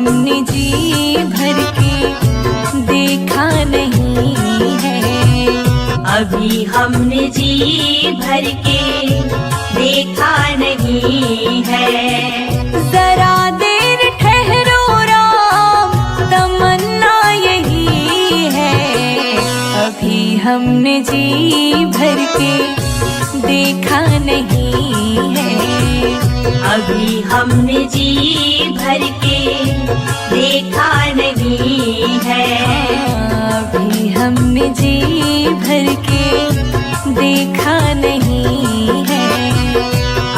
हमने जी भर के देखा नहीं है। अभी हमने जी भर के देखा नहीं है। जरा देर ठहरो राम, तमन्ना यही है। अभी हमने जी भर के देखा नहीं है। अभी हमने जी भर के देखा नहीं है। अभी हमने जी भर के देखा नहीं है।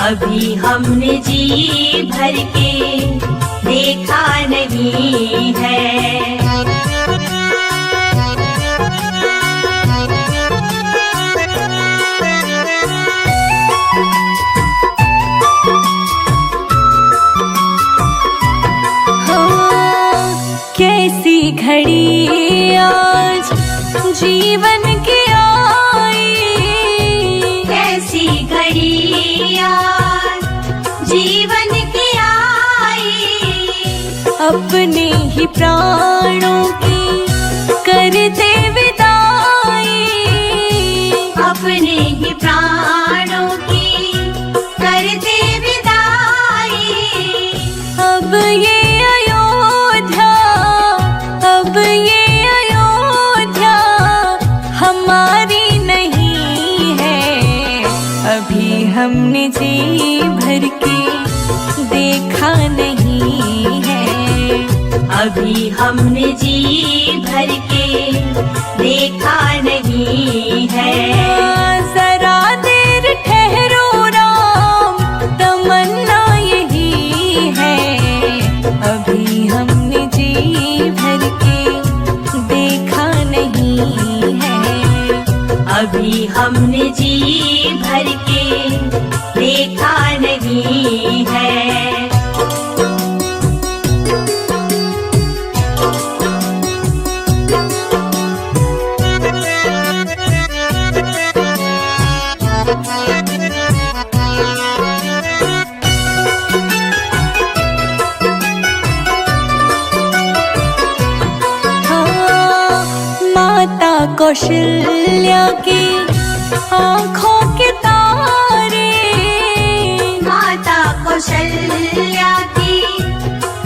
अभी हमने जी भर के देखा नहीं है। कैसी घड़ी आज जीवन की आई, कैसी घड़ी आज जीवन की आई। अपने ही प्राणों की करते विदाई, अपने ही प्राणों की करते विदाई। अब ये हमारी नहीं है। अभी हमने जी भर के देखा नहीं है। अभी हमने जी भर के देखा नहीं है। जरा देर ठहरो राम, तमन्ना यही है। अभी हमने जी भर के देखा नहीं है। अभी हमने जी भर के देखा नहीं है। माता कौशल्या की आँखों के तारे, माता कौशल्या की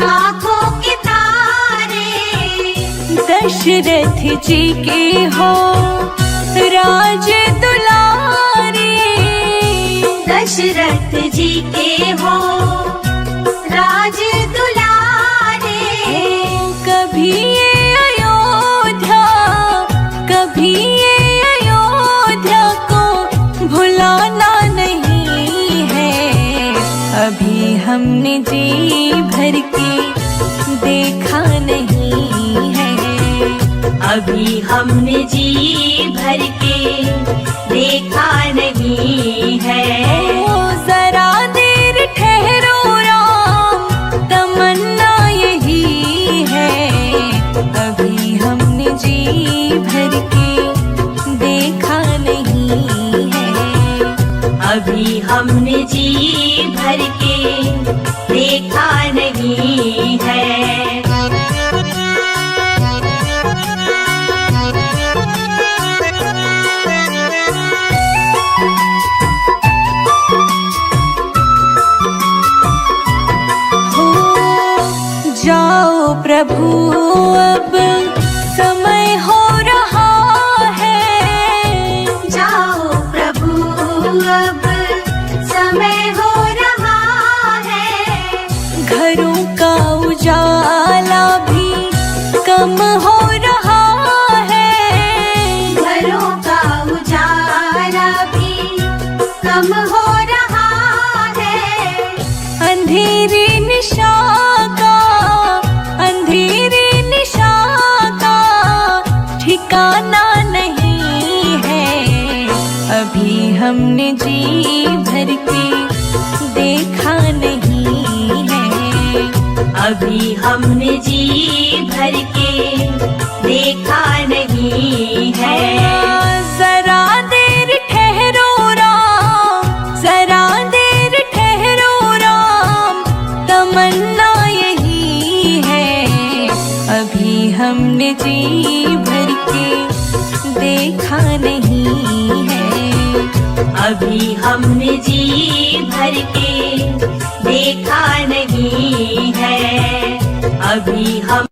आँखों के तारे। दशरथ जी के हो राज दुलारे, दशरथ जी के हो राज दुलारे। कभी ये अयोध्या, कभी ये अयोध्या को भुलाना नहीं है। अभी हमने जी भर के देखा नहीं है। अभी हमने जी भर के देखा नहीं है। जरा देर ठहरो राम, तमन्ना यही है। अभी हमने जी भर के देखा नहीं है। अभी हमने जी भर के देखा नहीं है। जाओ प्रभु अब समय हो रहा है। जाओ प्रभु अब समय हो रहा है। घरों का उजाला भी कम हो रहा है। घरों का उजाला भी कम हो रहा है। अंधेरी निशा का, अंधेरी निशा का ठिकाना नहीं है। अभी हमने जी भर के देखा नहीं है। अभी हमने जी भर के देखा नहीं है। जरा देर ठहरो राम, जरा देर ठहरो राम, तमन्ना यही है। कभी हमने जी भर के देखा नहीं है। अभी हम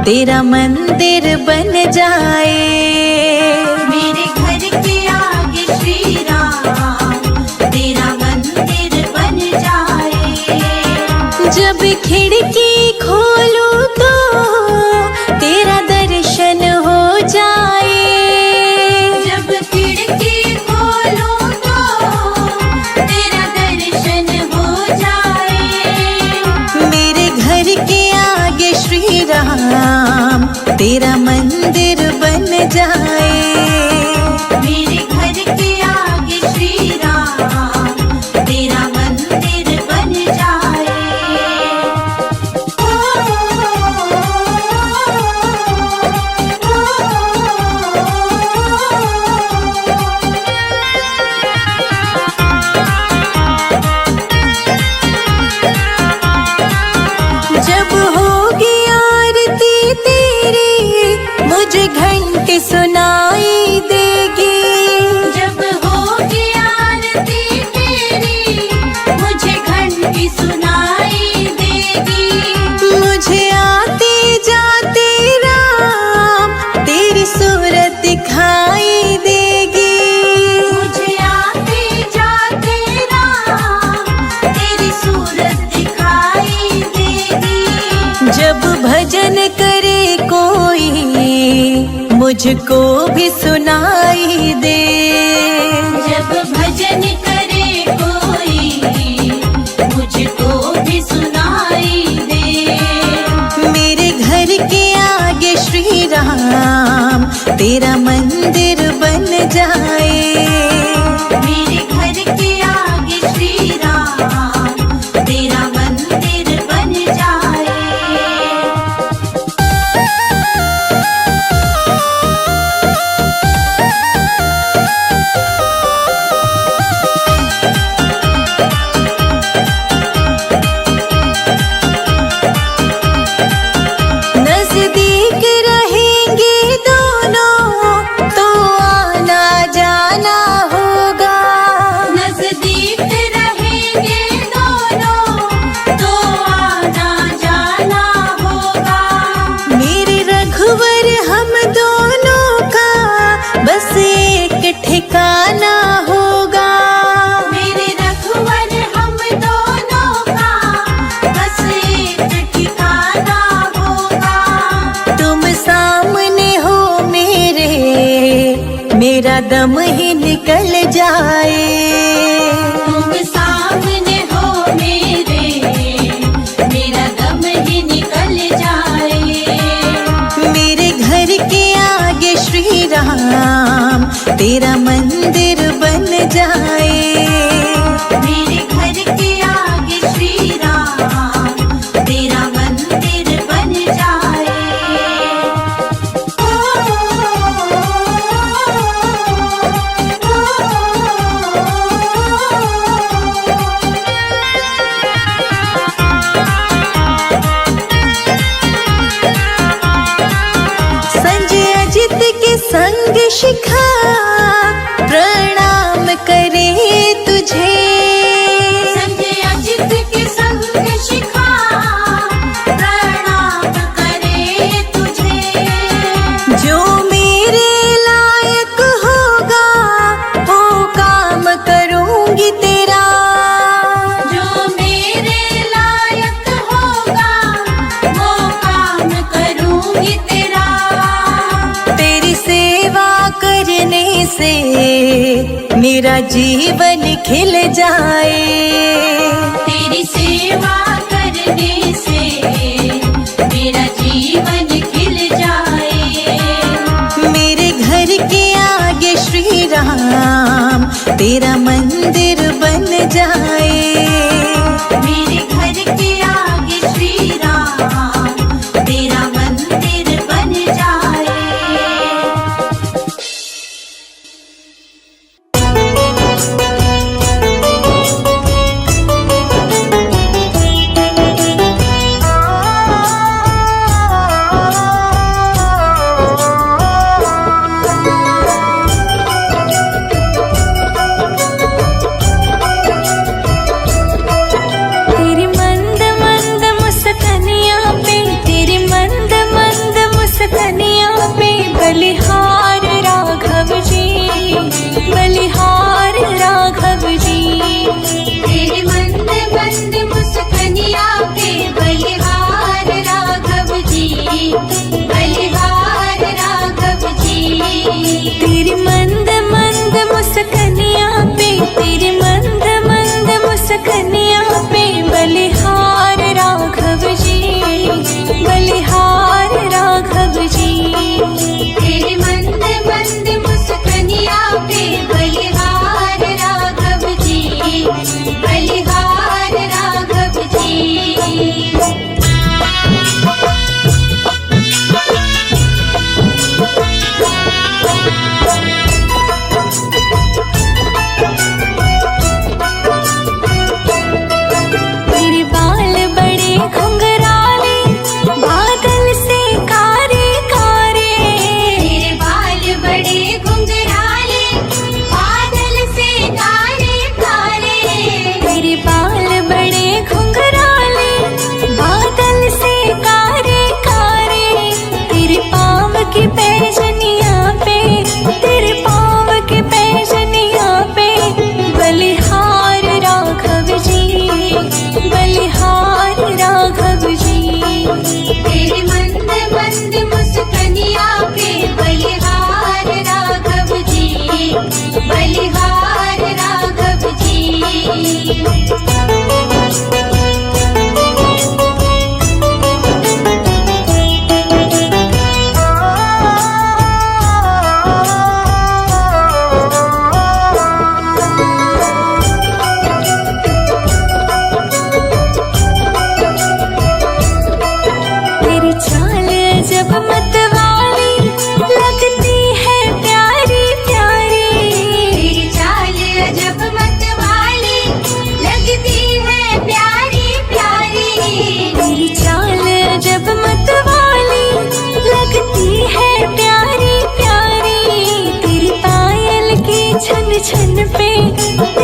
तेरा मंदिर बन जाए। मेरे घर के आगे श्री राम तेरा मंदिर बन जाए। जब खिड़की खोलूं तो तेरा दर्शन हो जाए। जब खिड़की खोलूं तो तेरा दर्शन हो जाए। मेरे घर के आगे श्री राम तेरा मंदिर बन जाए। मेरे घर के आगे श्री राम तेरा मंदिर बन जाए। जब होगी आरती तेरी मुझे घंटी सुनाई देगी। जब होगी आरती तेरी मुझे घंटी सुनाई देगी। मुझे आते जाते राम तेरी सूरत दिखाई देगी। मुझे आते जाते राम तेरी सूरत दिखाई देगी। जब भजन करे कोई मुझको भी सुनाई दे। जब भजन करे कोई मुझको भी सुनाई दे। मेरे घर के आगे श्री राम तेरा मंदिर बन जाए। मेरे घर के आगे श्री राम तेरा मंदिर बन जाए। नजदीक रहेंगे दोनों तो आना जाना होगा। नजदीक रहेंगे दोनों तो आना जाना होगा। मेरे रघुवर हम दोनों का बस एक ठिकाना होगा। मेरे रघुवर हम दोनों का बस एक ठिकाना होगा। तुम सामने हो मेरा दम ही निकल जाए। तुम सामने हो मेरा दम ही निकल जाए। मेरे घर के आगे श्री राम तेरा मंदिर बन जाए। मेरे घर के आगे श्री राम तेरा मंदिर बन जाए। संजय अजित के संग शिखा प्रणाम करे तुझे। संजय अजित के संग शिखा प्रणाम करे तुझे। जो मेरे लायक होगा वो काम करूंगी तेरा। जो मेरे लायक होगा वो काम करूंगी तेरा। तेरी सेवा करने से मेरा जीवन खिल जाए। तेरी सेवा करने से मेरा जीवन खिल जाए। मेरे घर के आगे श्री राम तेरा मंदिर बन जाए। मेरे घर के आगे श्री राम तेरा मंदिर बन जाए।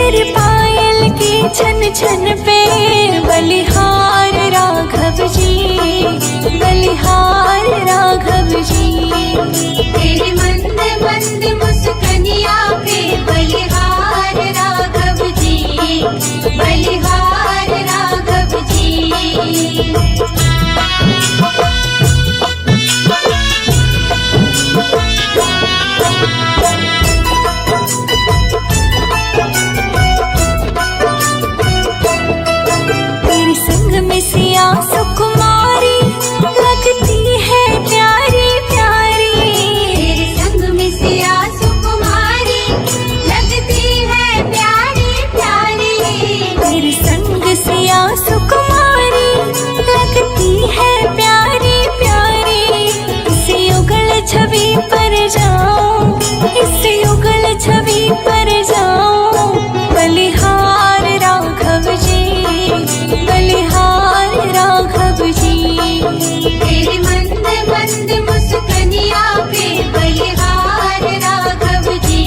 तेरे पायल के छन छन पे बलिहार राघव जी, बलिहार राघव जी। तेरे मंद मंद मुस्कनिया पे बलिहार राघव जी, बलिहार राघव जी। तेरे संग में सिया सुकुमारी लगती है प्यारी प्यारी। तेरे संग में सिया सुकुमारी लगती है प्यारी प्यारी। तेरे संग सिया सुकुमारी लगती है प्यारी प्यारी। इसे युगल छवि पर जाऊं, इसे युगल छवि पर जाऊं, बलिहार राघव जी, बलिहार राघव जी। तेरे मंद मंद मुस्कनिया पे बलिहार राघव जी,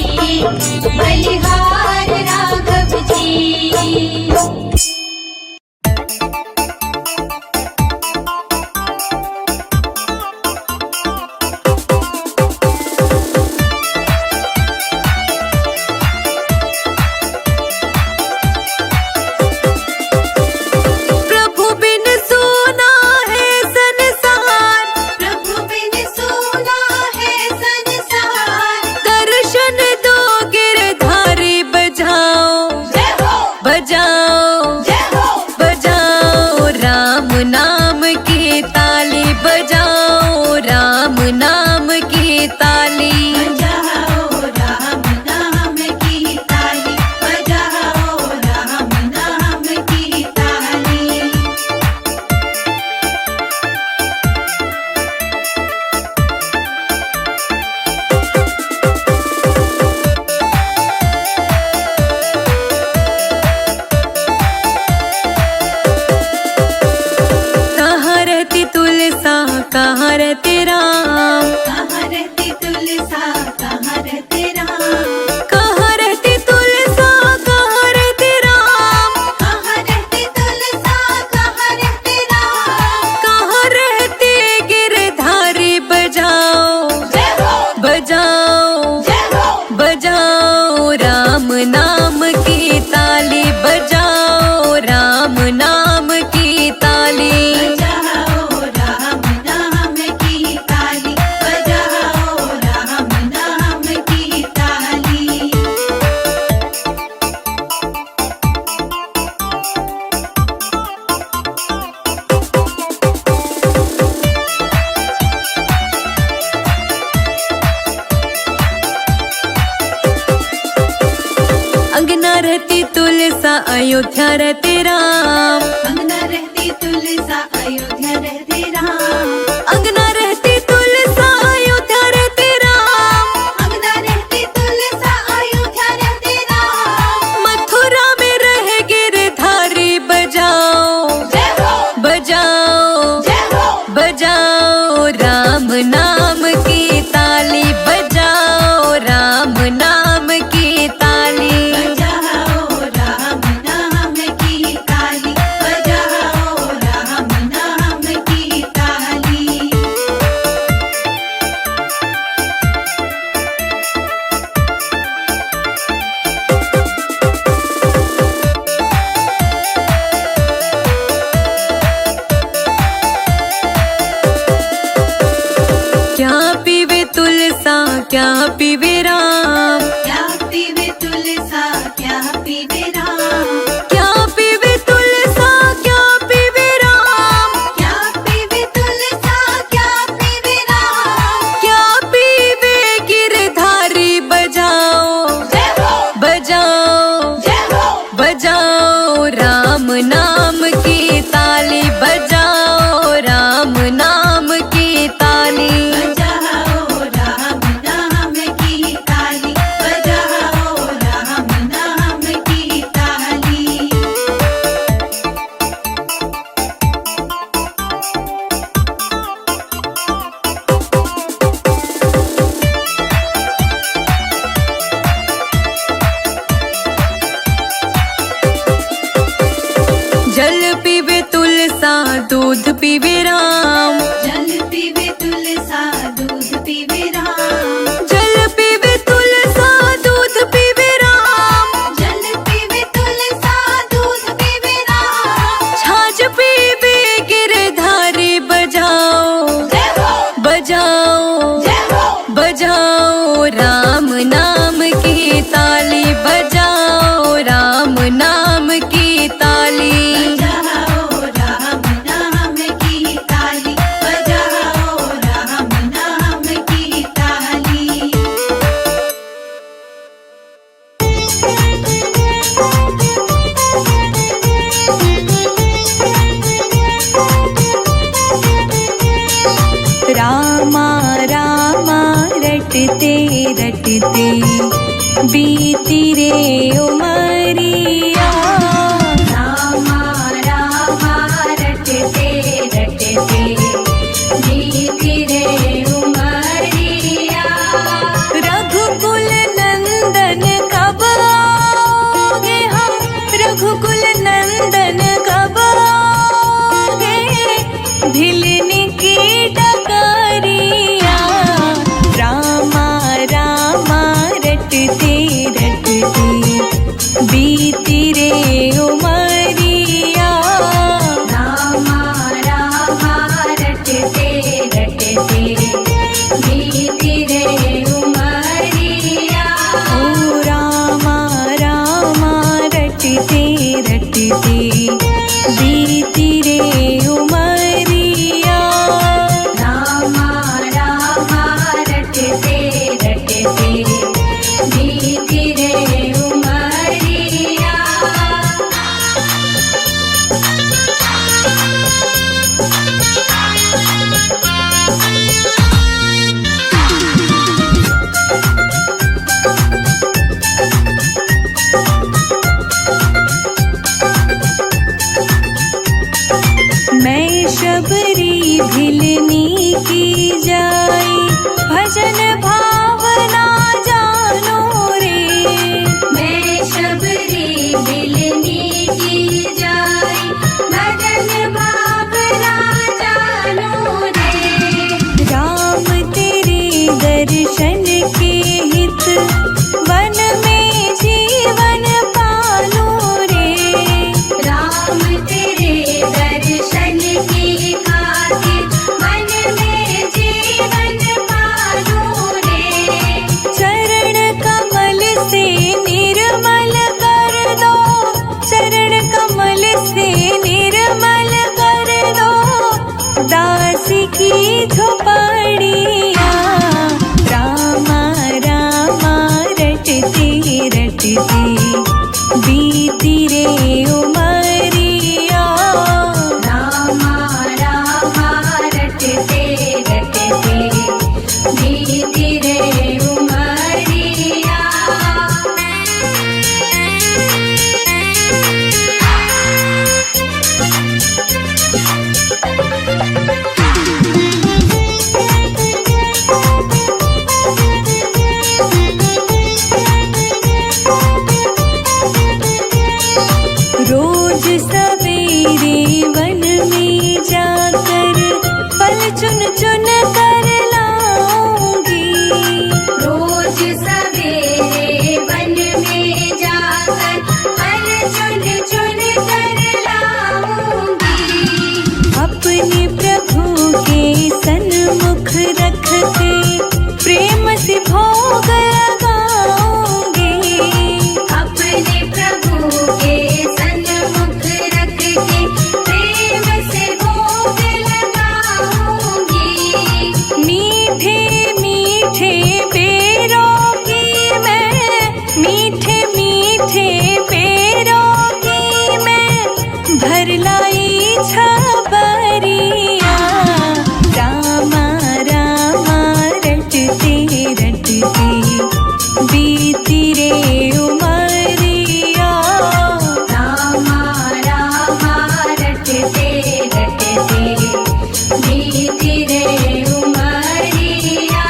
बलिहार राघव जी। प्रभु बिन सोना है संसार, प्रभु बिन सोना है संसार। दर्शन दो गिरधारी बजाओ, जय हो, बजाओ, जय हो, बजाओ राम नाम की ताली, बजाओ राम नाम की ताली। बजाओ राम नाम की ताली, बजाओ राम नाम की ताली। कहाँ रहती तुलसा, कहाँ रहते राम, कहाँ रहती तुलसा, कहाँ रहते राम। कहाँ रहती तुलसा, कहाँ रहते राम, कहाँ रहती तुलसा, कहाँ रहते राम। कहाँ रहते गिरधारी बजाओ, जय हो, बजाओ, जय हो, बजाओ राम नाम की ताली, बजाओ राम नाम की ताली। बजाओ राम नाम की ताली, बजाओ राम नाम की ताली। अंगना रहती तुलसा, अयोध्या रहते राम, अंगना रहती तुलसा, अयोध्या रहते राम। अंगना रहती तुलसा, अयोध्या रहते राम, अंगना रहती तुलसा, अयोध्या रहते राम। मथुरा में रह गिरधारी बजाओ, जय हो, बजाओ, जय हो, बजाओ राम नाम की ताली, बजाओ राम नाम की ताली। बजाओ राम नाम की ताली, बजाओ राम पीवे तुलसा दूध पीवे राम। जल पीवे तुलसा दूध पीवे राम। जल पीवे तुलसा दूध पीवे राम। जल पीवे तुलसा दूध पीवे राम। छाछ पीवे गिरधारी बजाओ जय हो बजाओ जय हो बजाओ राम नाम की ताली बजाओ राम नाम की ताली। बजाओ राम नाम की ताली। बजाओ राम नाम की ताली। रामा रामा रटते रटते बीती रे उमरिया। रामा रामा रटते रटते बीती रे उमरिया। रघुकुल नंदन कब आओगे हम रघुकुल नंदन कब आओगे भिलने की डगरिया। रामा रामा रटते रटते बीती रे उमरिया। रामा रामा रटते रटते बीती रे उमरिया। ओ रामा रामा रटते रटते बीती रे उमरिया। रामा रामा रटते रटते बीती रे उमरिया। मैं शबरी भिलनी की जाई भजन भावना जानो रे। मैं शबरी भिलनी की जाई भजन भावना जानो रे। राम तेरे दर्शन के हित वन में जीवन पालो रे। राम तेरे दर्शन की खातिर मन में जीवन पालो रे। चरण कमल से निर्मल कर दो चरण कमल से निर्मल कर दो दास की झोपड़िया। रामा रामा रटते रटते बीती रे उमरिया। रामा रामा रटते रटते बीती रे उमरिया। रोज सवेरे वन में जाकर फल चुन चुन कर लाऊंगी। रोज सवेरे वन में जाकर फल चुन चुन कर लाऊंगी। अपने प्रभु के सन्मुख रख के प्रेम से भोग लगाऊंगी। अपने प्रभु के सन्मुख रख के प्रेम से भोग लगाऊंगी। मीठे मीठे पेरों की मैं मीठे मीठे पेरों की मैं भर लाई छबरिया। रामा रामा रटते रटते बीती रे उमरिया। रामा रामा रटते रटते बीती रे उमरिया।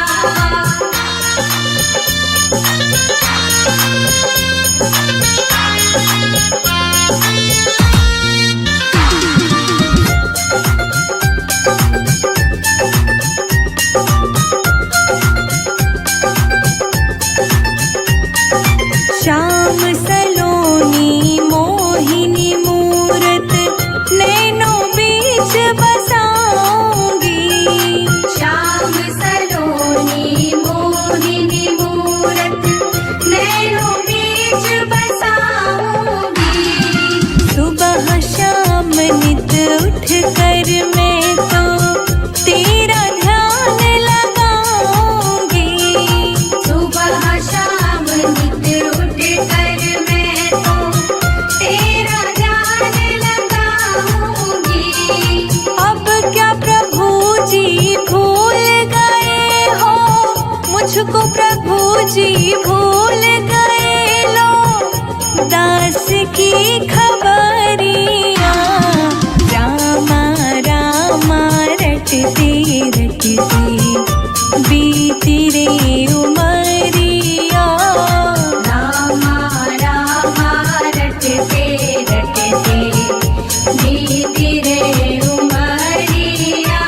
नित उठ कर मैं तो तेरा ध्यान लगाऊंगी। सुबह शाम नित उठ कर मैं तो तेरा ध्यान लगाऊंगी। अब क्या प्रभु जी भूल गए हो मुझको, प्रभु जी भूल गए लो दास की खबरिया। रामा रामा रटते रटते बीती रे उमरिया। रामा रामा रटते रटते बीती रे उमरिया।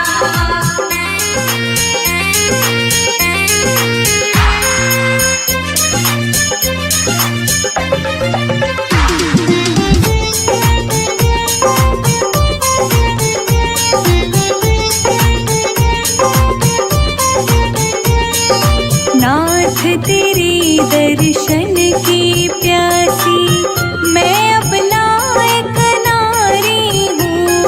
नाथ तेरे दर्शन की प्यासी मैं अब लायक नारी हूँ।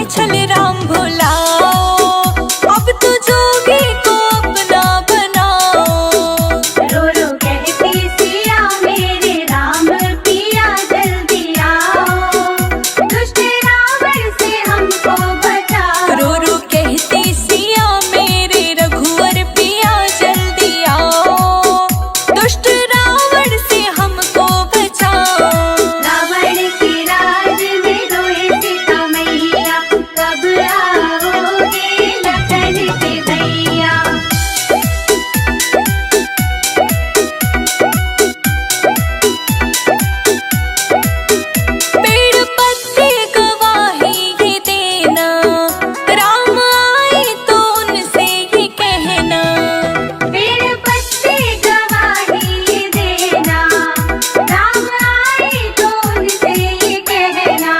पूछल राम भुलाओ, अब तो जोगी को अपना बनाओ। रो रो कहती सिया मेरे राम पिया जल्दी आओ, दुष्ट रावण से हमको बचाओ। रो रो कहती सिया मेरे रघुवर पिया जल्दी आओ, दुष्ट रावण से हमको बचाओ। रावण के राज में रोए सीता मैया, कब आओगे लखन के भैया। पेड़ पत्ते गवाही ये देना, राम आए तो उनसे ये कहना। पेड़ पत्ते गवाही देना, राम आए तो उनसे ये कहना।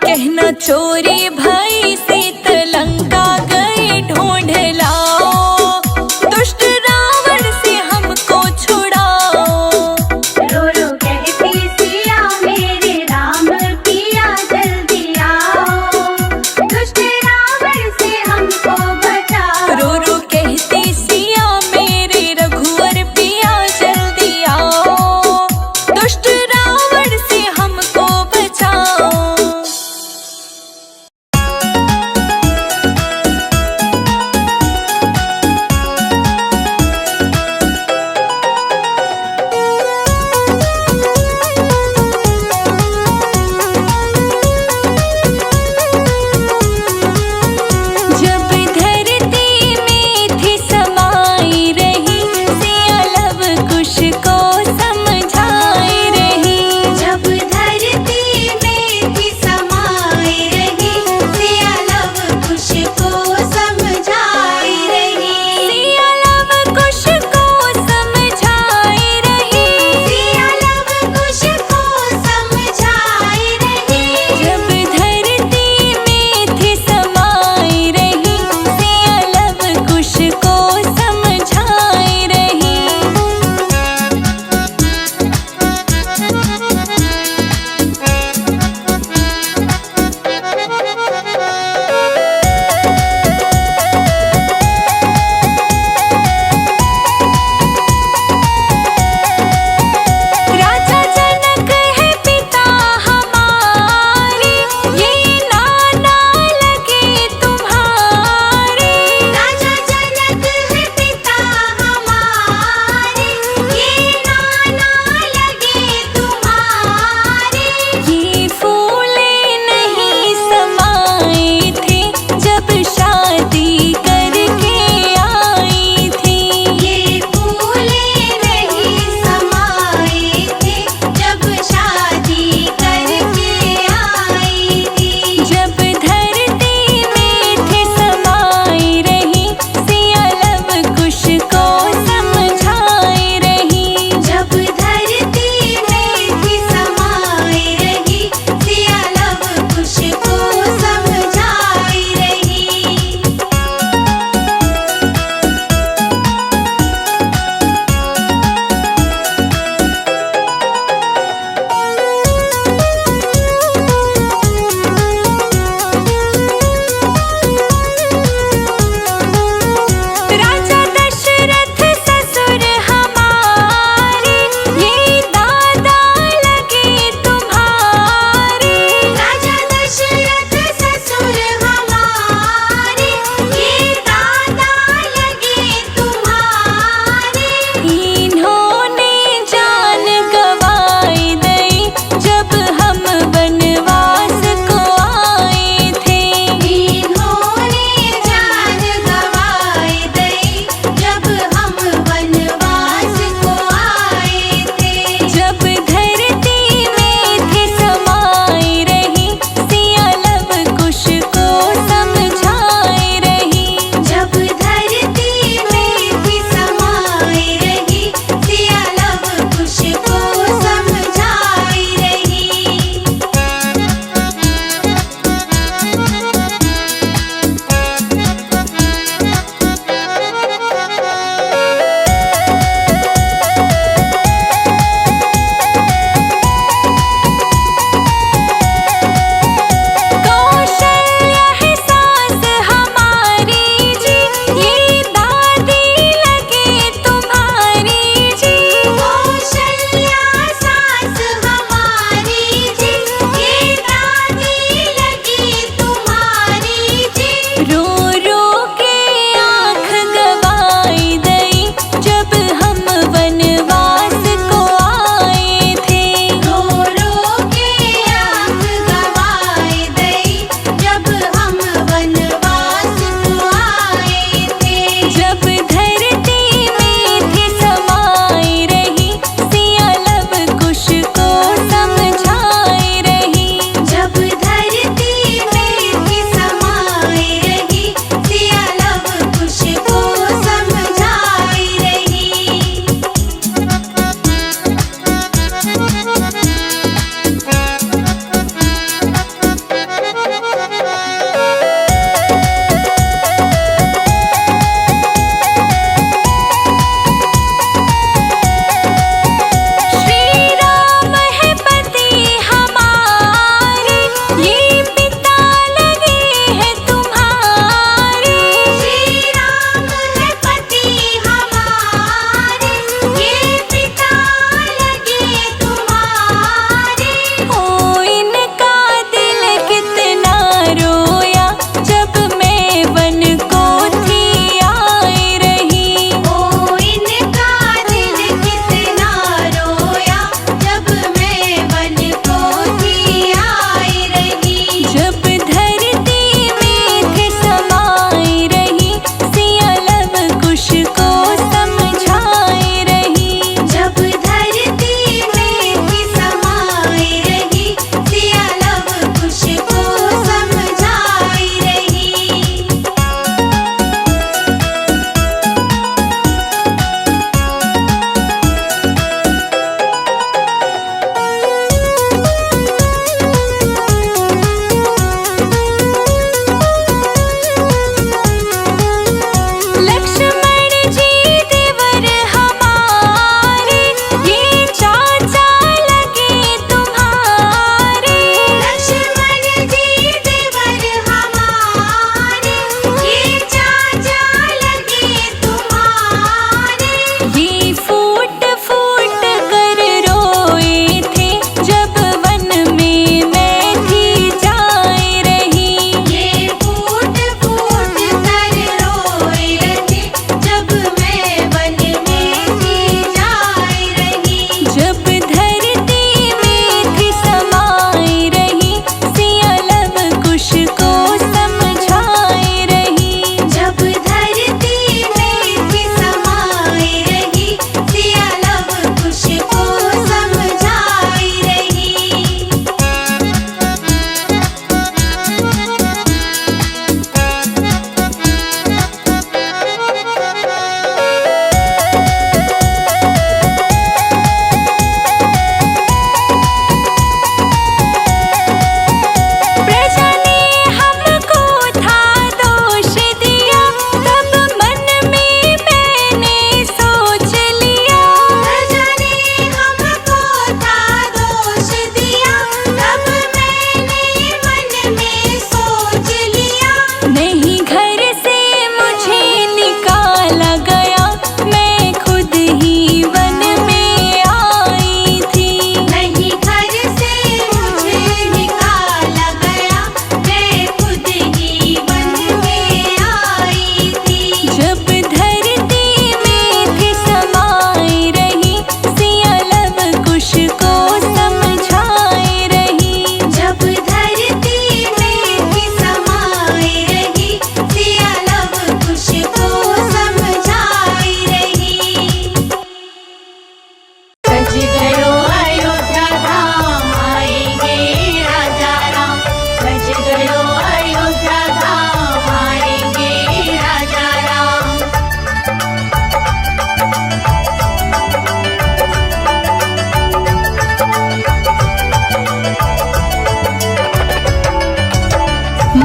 कहना चोरी भई सीत लंका गए ढूंढ लाओ, दुष्ट रावण से हमको छुड़ाओ। रो रो कहती सिया मेरे राम पिया जल्दी आओ, दुष्ट रावण से हमको बचाओ। रो रो कहती सिया मेरे रघुवर पिया जल्दी आओ, दुष्ट रावण से हमको बचाओ।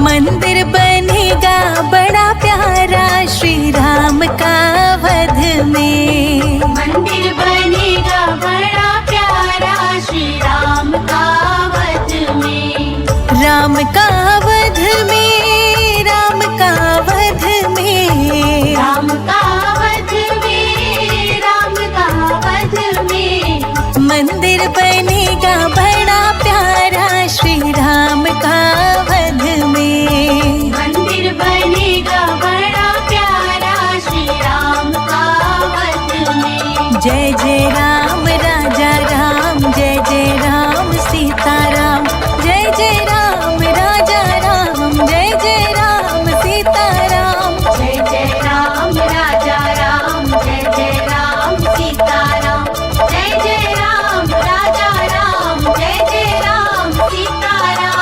मंदिर बनेगा बड़ा प्यारा श्री राम का वध में। मंदिर बनेगा बड़ा प्यारा श्री राम का वध में। राम का वध में, राम का वध में, राम का वध में, राम का वध में। मंदिर बनेगा बड़ा प्यारा श्री राम का वध में। मंदिर बनेगा बड़ा प्यारा श्री राम का वध में। जय जय राम राजा राम, जय जय राम सीता राम, जय जय राम राजा राम, जय जय राम सीता राम। जय जय राम राजा राम, जय जय राम सीता राम, जय जय राम राजा राम, जय जय राम सीता राम।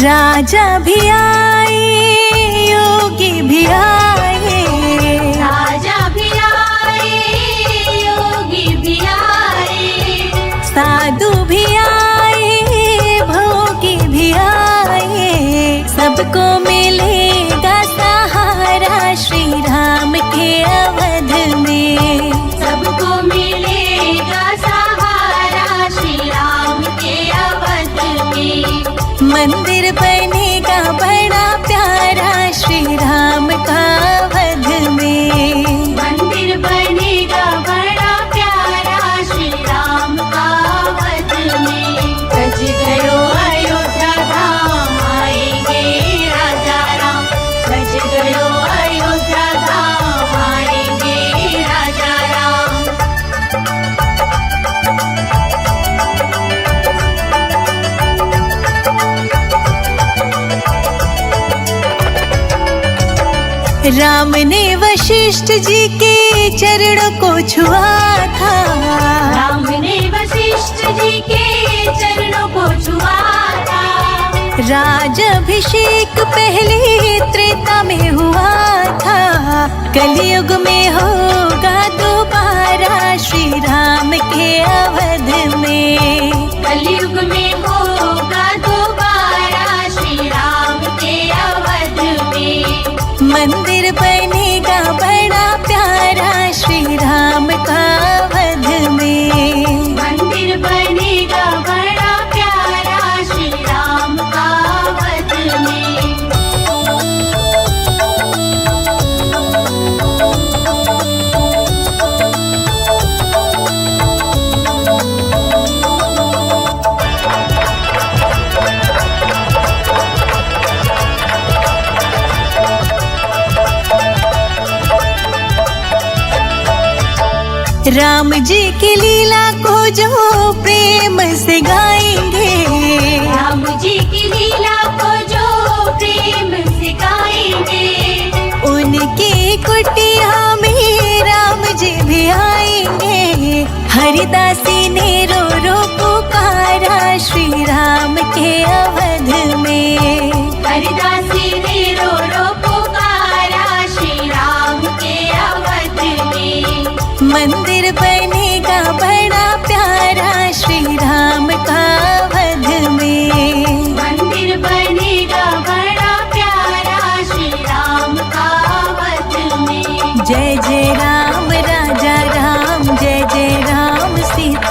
राजा भी आए, योगी भी आए, राजा भी आए, योगी भी आए, साधु भी आए, भोगी भी आए। सबको मिलेगा सहारा श्री राम के अवध में। सबको मिलेगा सहारा श्री राम के अवध में। मंदिर बनेगा बड़ा प्यारा श्री राम का वध में। मंदिर बनेगा बड़ा प्यारा श्री राम का वध में। सज गयो अयोध्या धाम, आएंगे राजा राम। सज गयो अयोध्या धाम, आएंगे राजा राम। राम ने वशिष्ठ जी के चरणों को छुआ था। राम ने वशिष्ठ जी के चरणों को छुआ था। राजाभिषेक पहले त्रेता में हुआ था। कलयुग में होगा दोबारा श्री राम के अवध में। कलयुग में होगा दोबारा श्री राम के अवध में। मंदिर बनेगा बड़ा प्यारा श्री राम का वध में। मंदिर बनेगा बड़ा प्यारा श्री राम का वध में। राम जी की लीला को जो प्रेम से गाएंगे, राम जी की लीला को जो प्रेम से गाएंगे, उनकी कुटिया में राम जी भी आएंगे। हरिदासी ने रो रो पुकारा श्री राम के अवध में। हरिदासी ने रो रो पुकारा श्री राम के अवध में। मंदिर बनेगा बड़ा प्यारा श्री राम का वध में। मंदिर बनेगा बड़ा प्यारा श्री राम का वध में। जय जय राम राजा राम, जय जय राम सीता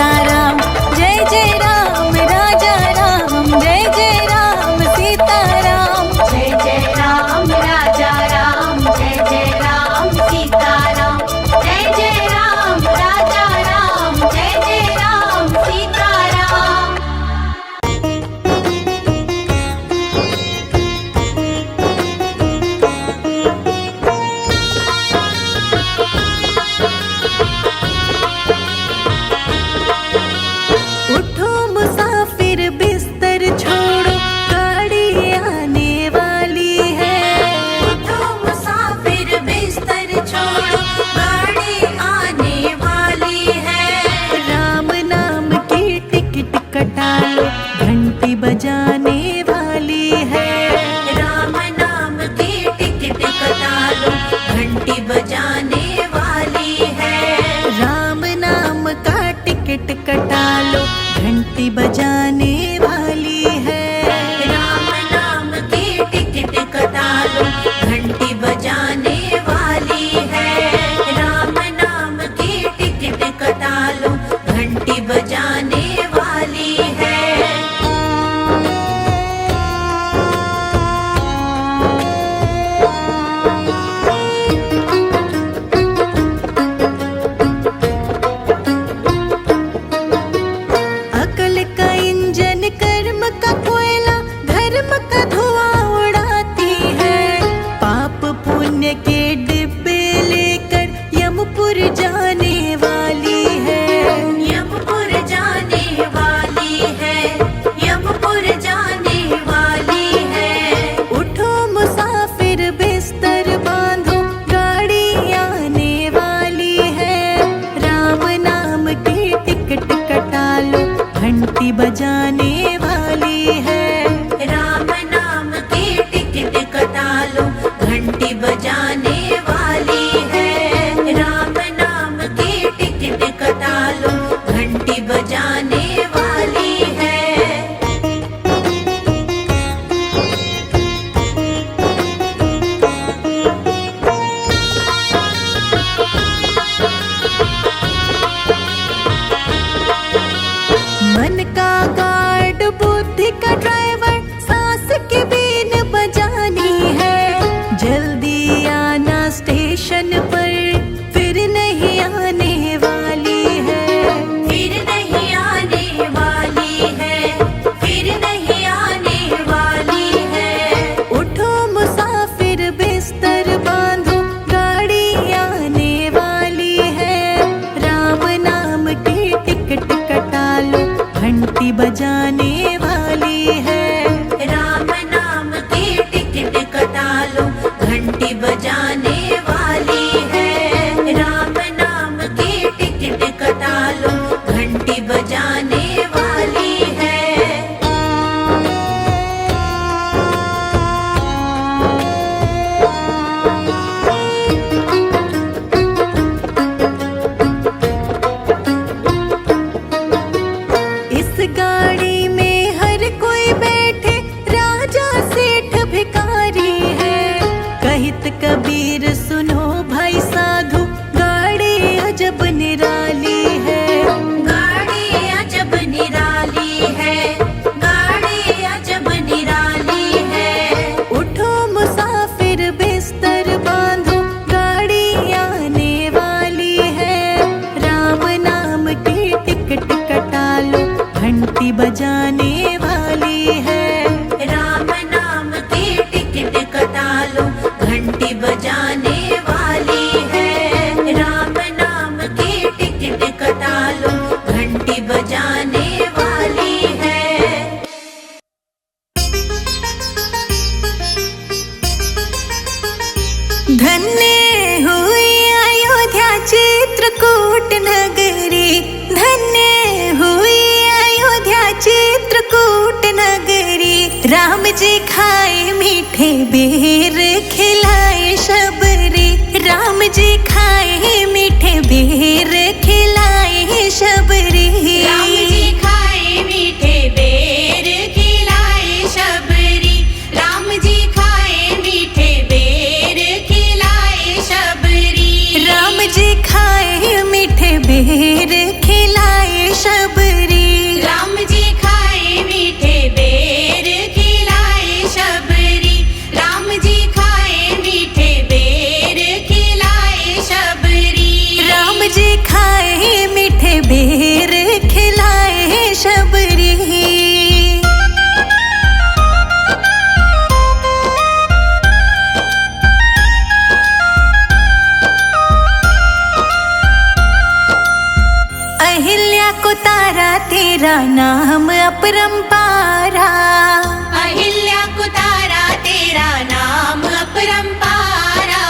जूठे बेर खिलाए शबरी, राम जी खाए मीठे बेर खिलाए शबरी। राम जी खाए मीठे बेर खिलाए शबरी, राम जी खाए मीठे बेर खिलाए शबरी। राम जी खाए मीठे बेर खिलाए शबरी। राम जी खाए मीठे बेर खिलाए शबरी, राम जी खाए मीठे बेर खिलाए शबरी। राम जी खाए मीठे बेर खिलाए शबरी। अहिल्या को तारा तेरा नाम अपरंपारा, अहिल्या को तारा तेरा नाम अपरंपारा।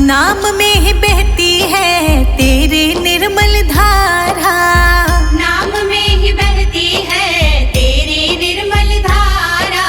नाम में ही बहती है तेरे निर्मल धारा। नाम में ही बहती है तेरी निर्मल धारा।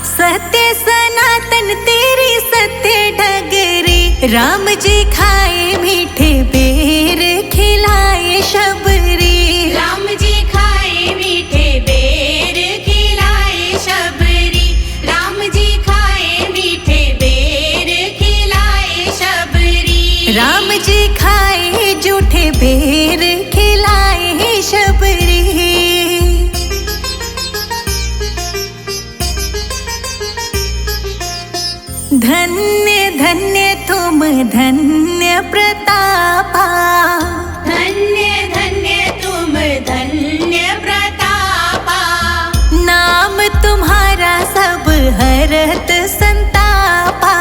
सत्य सनातन तेरी सत्य डगरी, राम जी खाए मीठे बेर खिलाए शबरी। राम जी खाए मीठे बेर खिलाए शबरी, राम जी खाए मीठे बेर खिलाए शबरी। राम जी खाए जूठे बेर खिलाए शबरी। धन्य धन्य तुम धन्य प्रतापा, धन्य धन्य तुम धन्य प्रतापा। नाम तुम्हारा सब हरत संतापा।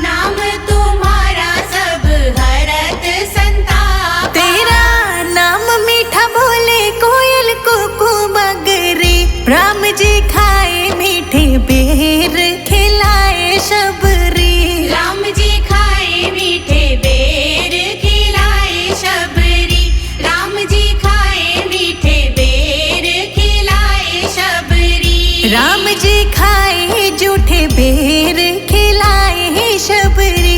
नाम तुम्हारा सब हरत संतापा। तेरा नाम मीठा बोले कोयल कुकू मगरी, राम जी खाए मीठे बेर खिलाए शबरी। राम जी खाए मीठे बेर खिलाए शबरी, राम जी खाए मीठे बेर खिलाए शबरी। राम जी खाए जूठे बेर खिलाए शबरी।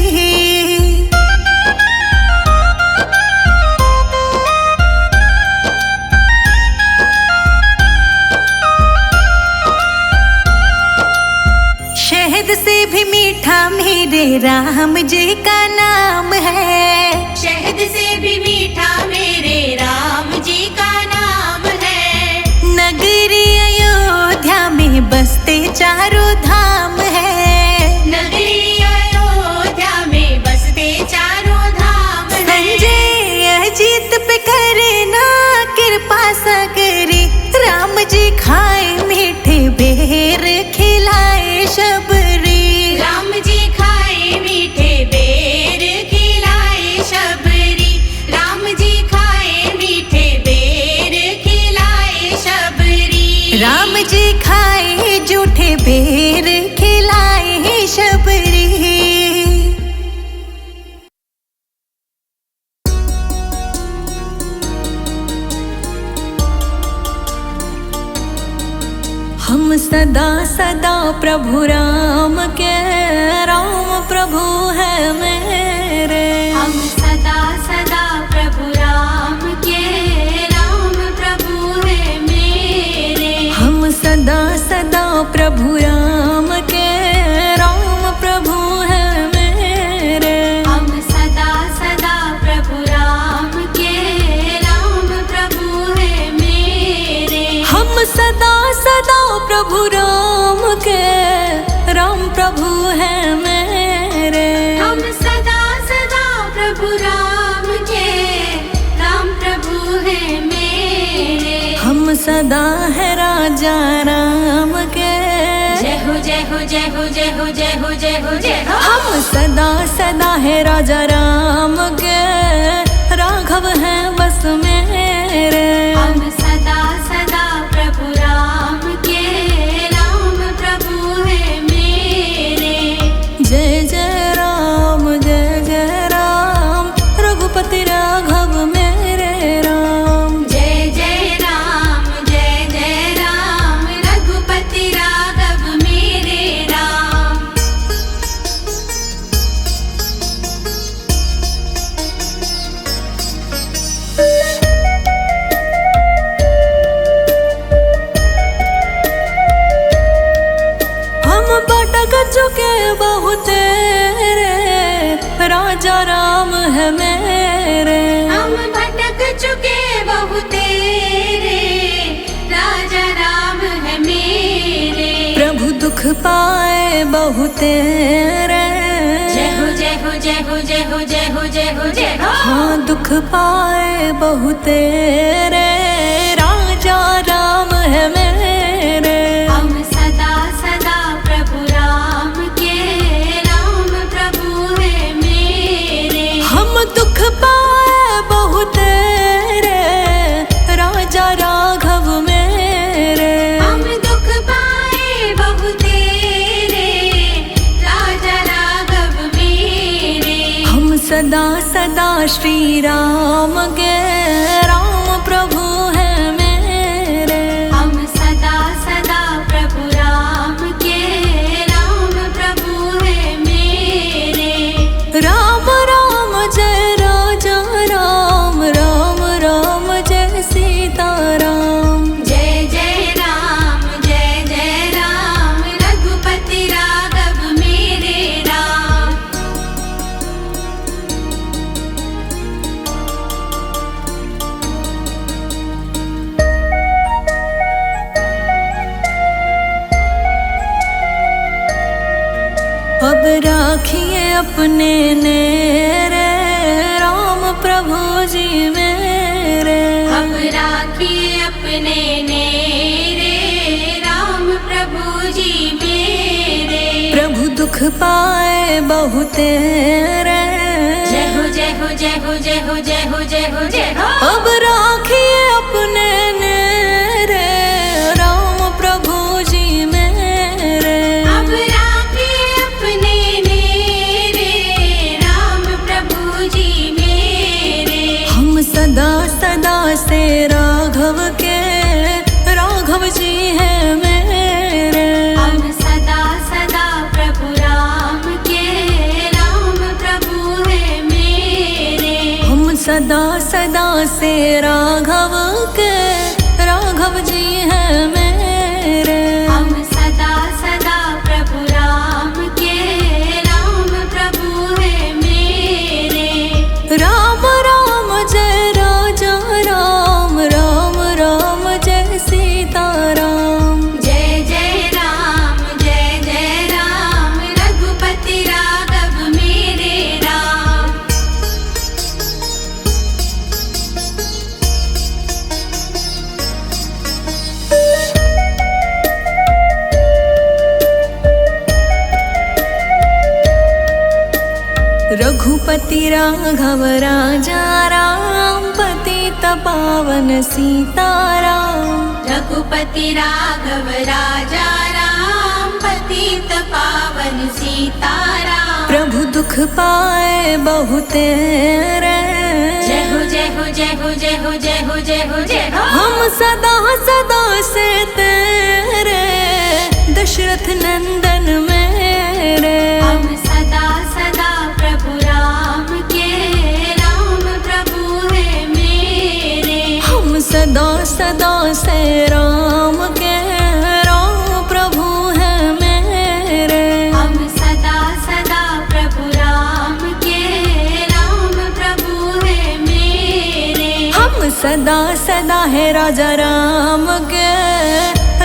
शहद से भी मीठा मेरे राम जी का नाम है। शहद से भी मीठा मेरे राम जी का नाम है। नगरी अयोध्या में बसते चारों धाम है। नगरी अयोध्या में बसते चारों धाम है। संजय अजीत पे करे ना कृपा सगरी, राम जी खाए मीठे बेर खिलाए शबरी। राम जी खाए मीठे बेर खिलाए शबरी, राम जी खाए मीठे बेर खिलाए शबरी। राम जी खाए जूठे बेर खिलाए शबरी। हम सदा सदा प्रभु राम के, राम प्रभु है मेरे। हम सदा सदा प्रभु राम के, राम प्रभु है मेरे। हम सदा सदा प्रभु राम के, राम प्रभु है मेरे। हम सदा सदा प्रभु राम के, राम प्रभु है मेरे। हम सदा सदा प्रभु राम के, राम प्रभु है मेरे। हम सदा सदा प्रभु राम के, राम प्रभु है मेरे। हम सदा है राजा राम के, जय हो जय हो जय हो जय हो जय हो जय हो जय हो। हम सदा सदा है राजा राम के, राघव है बस मेरे। हम सदा सदा प्रभु राम के, राम प्रभु है मेरे। जय जय राम रघुपति राघव मेरे राम। जय जय राम रघुपति राघव मेरे राम। पाए बहु तेरे। जय हो जय हो जय हो जय हो जय हो जय हो जय हो। हाँ दुख पाए बहु तेरे, राजा राम है मेरे। हम सदा सदा प्रभु राम के, राम प्रभु है मेरे। हम दुख पाए बहु तेरे, राजा राघव मेरे। हम दुख पाए बहु तेरे, राजा राघव मेरे। हम सदा सदा श्री राम के, राम प्रभु है मेरे। हम सदा सदा प्रभु राम के, राम प्रभु है मेरे। राम राम जय राजा राम, राम राम जय सीता राम। जय जय राम रघुपति राघव मेरे राम। अब राखिए अपने नेरे, राम प्रभु जी मेरे। अब राखिए अपने नेरे, राम प्रभु जी मेरे। प्रभु दुख पाए बहु तेरे। जय हो जय हो जय हो जय हो जय हो जय हो जय हो। अब राखिए अपने नेरे, राम प्रभु जी मेरे। अब राखिए अपने नेरे, राम प्रभु जी मेरे। हम सदा सदा से राघव के, राघव जी है मेरे। हम सदा सदा प्रभु राम के, राम प्रभु है मेरे। हम सदा सदा से राघव के, राघव जी है मेरे। हम सदा सदा प्रभु राम के, राम प्रभु है मेरे। राम राम जय राजा राम, राम राम जय सीता राम। जय जय राम रघुपति राघव मेरे राम। रघुपति राघव राजा राम, पतित पावन सीता राम। रघुपति राघव राजा राम, पतित पावन सीता राम। प्रभु दुख पाए बहु तेरे। जय हो जय हो जय हो जय हो जय हो जय हो जय हो। हम सदा सदा से तेरे, दशरथ नंदन मेरे। हम सदा सदा प्रभु राम के, राम प्रभु है मेरे। हम सदा सदा से राम के, राम प्रभु है मेरे। हम सदा सदा प्रभु राम के, राम प्रभु है मेरे। हम सदा सदा है राजा राम के,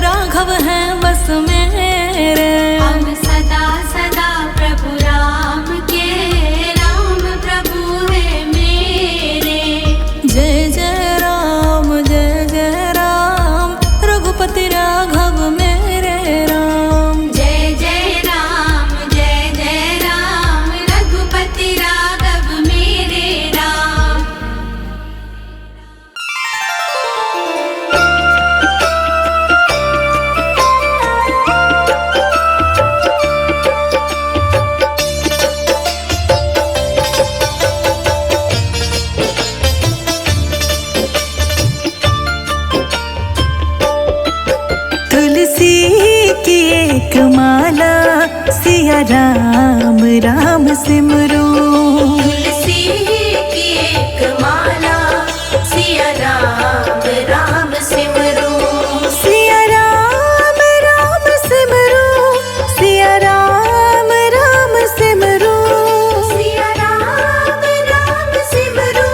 राघव है बस मेरे। हम सदा सदा प्रभु राम के, राम प्रभु है मेरे। जय जय राम रघुपति राघव मेरे राम। जय जय राम रघुपति राघव मेरे राम। तुलसी की एक माला, सिया राम राम सिमरो। तुलसी की एक माला, सिया राम सिमरो। सिया राम राम सिमरो, सिया राम राम सिमरो। सिया राम सिमरो,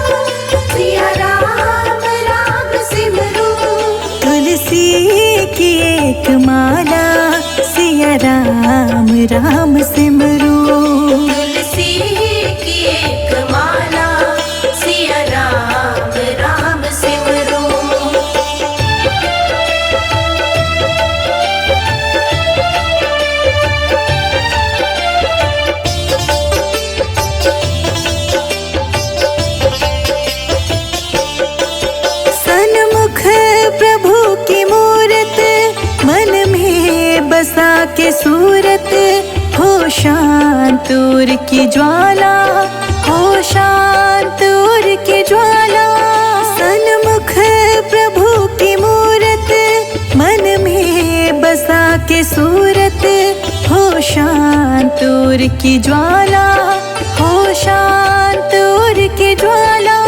सिया राम सिमरो। तुलसी की एक माला, सिया राम राम सिमरू। तुलसी की एक माला सिया राम राम सिमरू। सन्मुख प्रभु की मूरत मन में बसा के सूरत, हो शांतुर की ज्वाला, हो शांतुर की ज्वाला। सन्मुख प्रभु की मूरत मन में बसा के सूरत, हो शांतुर की ज्वाला, हो शांतुर की ज्वाला।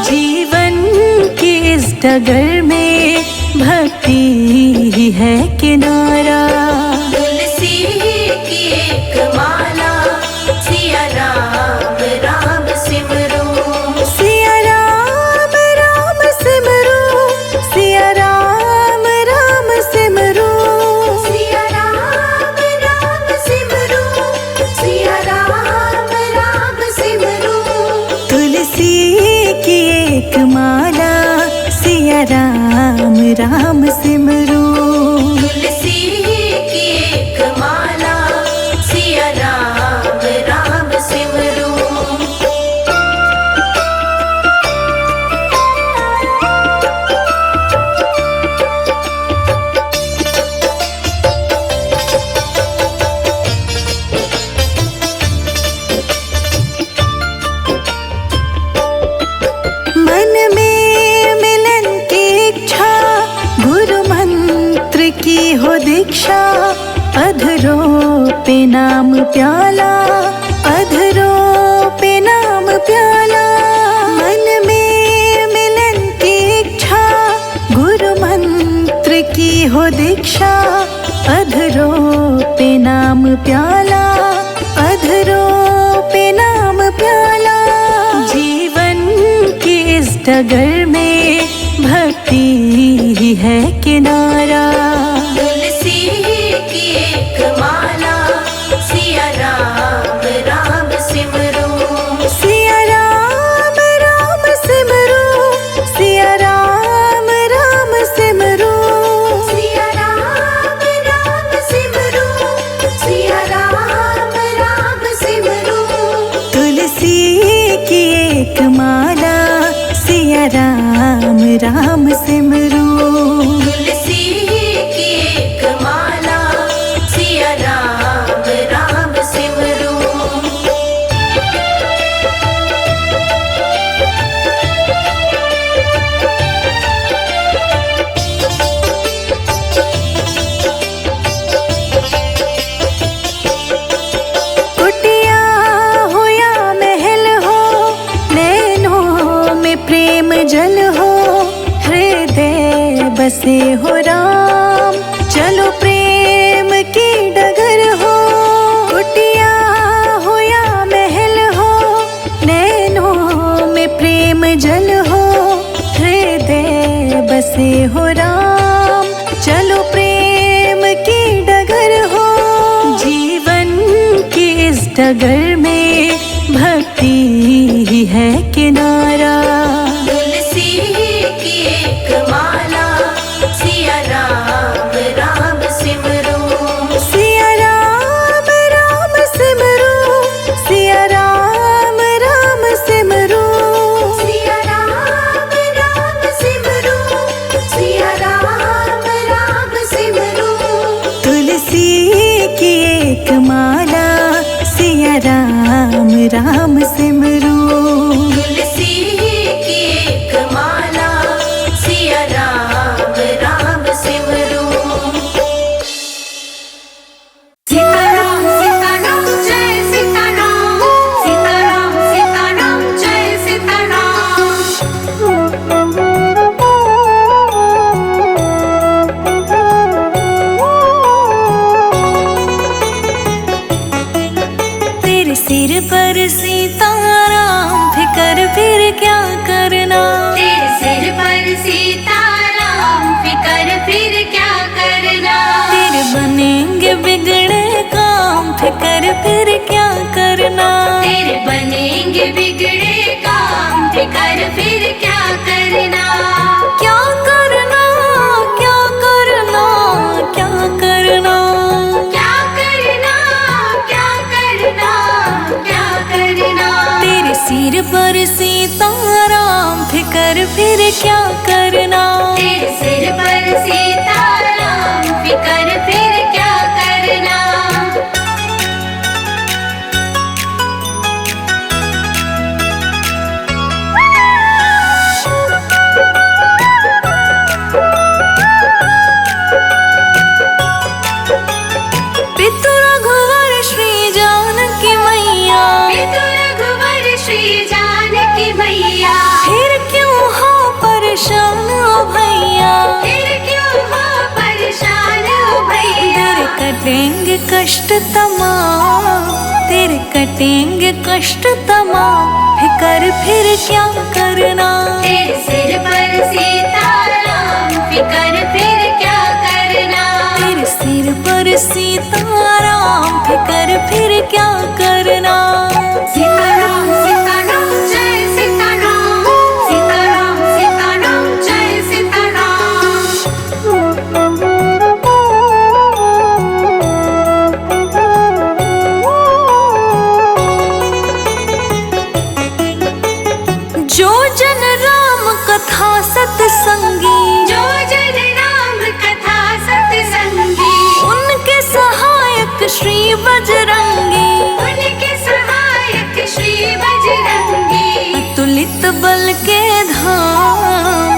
जीवन की इस डगर में भक्ति ही है किनारा। तुलसी की एक माला सिया राम राम सिमरू। सिया राम राम सिमरू, सिया राम राम सिमरू। सिया राम राम सिमरू, सिया राम राम सिमरू। तुलसी की एक माला सिया राम राम सिमरू। तुलसी की एक माला सिया राम राम सिमरू। मन में मिलन की इच्छा, गुरु मंत्र की हो दीक्षा। अधरों पे नाम प्याला, अधरों पे नाम प्याला। मन में मिलन की इच्छा, गुरु मंत्र की हो दीक्षा। अधरों पे नाम प्याला, अधरों पे नाम प्याला। जीवन की इस डगर में भक्ति ही है किनारा। तुलसी की एक माला सिया राम राम सिमरू। सिया राम राम सिमरू, सिया राम राम सिमरू। सिया राम राम सिमरू, सिया राम राम सिमरू। तुलसी की एक माला सिया राम राम सिमरू। तुलसी की एक माला सिया राम राम सिमरू। कुटिया हो या महल हो, नैनों में प्रेम जल हो। हृदय बसे हो राम, चलो प्रेम की डगर हो। कुटिया हो या महल हो, नैनों में प्रेम जल हो। हृदय बसे हो राम, चलो प्रेम की डगर हो। जीवन की इस डगर में भक्ति ही है किनारा। तुलसी की एक माला सिया राम राम सिमरू। सिया राम राम सिमरू, सिया राम राम सिमरू। सिया राम राम सिमरू, सिया राम राम सिमरू। तुलसी की एक माला सिया राम राम सिमरू। तुलसी करना। तेरे सिर पर सीताराम, फिकर फिर क्या करना। पितु रघुवर श्री जानकी मैया, पितु रघुवर श्री जानकी मैया, फिर क्यों हो परेशान ओ भैया। फिर क्यों हो परेशान ओ भैया। तेरे कटेंगे कष्ट तमाम, तेरे कटेंगे कष्ट तमाम, फिकर फिर क्या करना। तेरे सिर पर सीताराम, फिकर फिर क्या करना। तेरे सिर पर सीताराम, फिकर फिर क्या करना। सीताराम सीताराम जय सीताराम, सीताराम सीताराम जय सीताराम। जो जन राम कथा सत्संगी, जो जन राम कथा सत्संगी, उनके सहायक श्री बजरंगी। उनके सहायक श्री बजरंगी। अतुलित बल के धाम,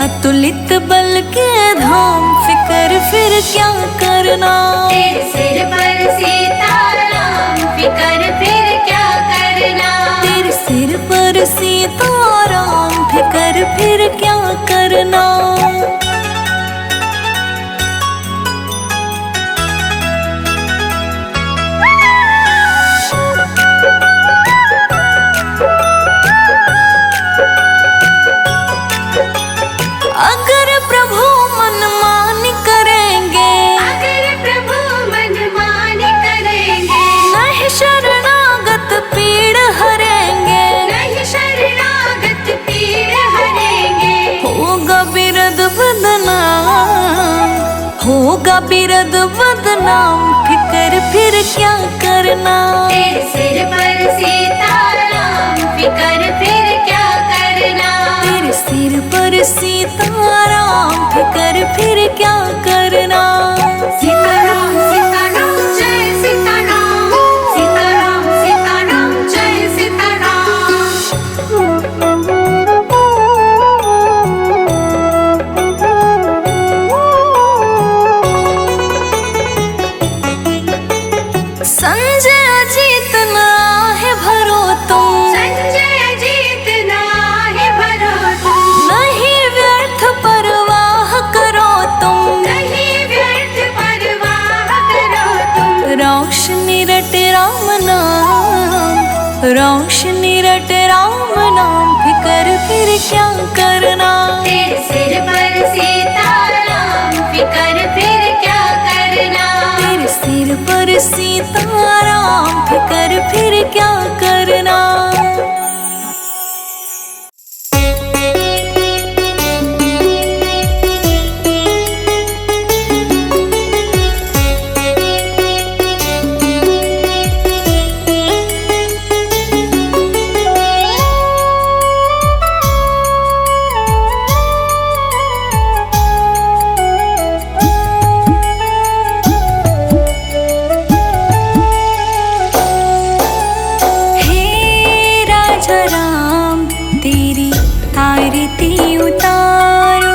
अतुलित बल के धाम, फिकर फिर क्या करना। तेरे सिर पर सीताराम, फिकर फिर क्या करना। तेरे सिर पर सीताराम, फिकर फिर क्या करना। अगर प्रभु मनमानी करेंगे, अगर प्रभु मनमानी करेंगे, नहीं शरणागत पीड़ हरेंगे। नहीं शरणागत पीड़ हरेंगे। होगा बिरद बदनाम, होगा बिरद बदनाम, फिकर फिर क्या करना। तेरे सिर पर सीताराम, फिकर फिर क्या करना। तेरे सिर पर सीताराम, फिकर फिर क्या करना। सीताराम सीताराम जय सीताराम, सीताराम सीताराम जय सीताराम। संजय अजीत न आहे भरो तुम, संजय अजीत नाहे भरो तुम, नहीं व्यर्थ परवाह करो तुम। नहीं व्यर्थ परवाह करो तुम। रोशनी रट राम नाम, रोशनी रट राम नाम, फिकर फिर क्या करना। तेरे सिर पर सीताराम, फिकर फिर क्या करना। तेरे सिर पर सीताराम, फिकर फिर क्या करना। तेरी आरती उतारो।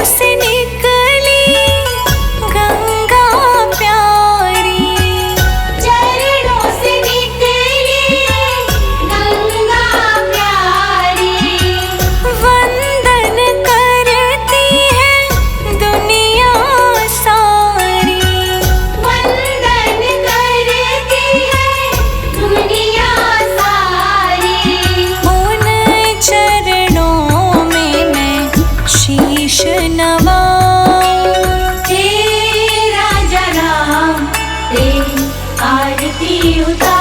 से निकली गंगा प्यारी, चरणों से निकली गंगा प्यारी, वंदन करती है दुनिया सारी, वंदन करती है दुनिया सारी। उन चरणों में मैं शीश नवाऊं, हे राजा राम तेरी आरती उतार।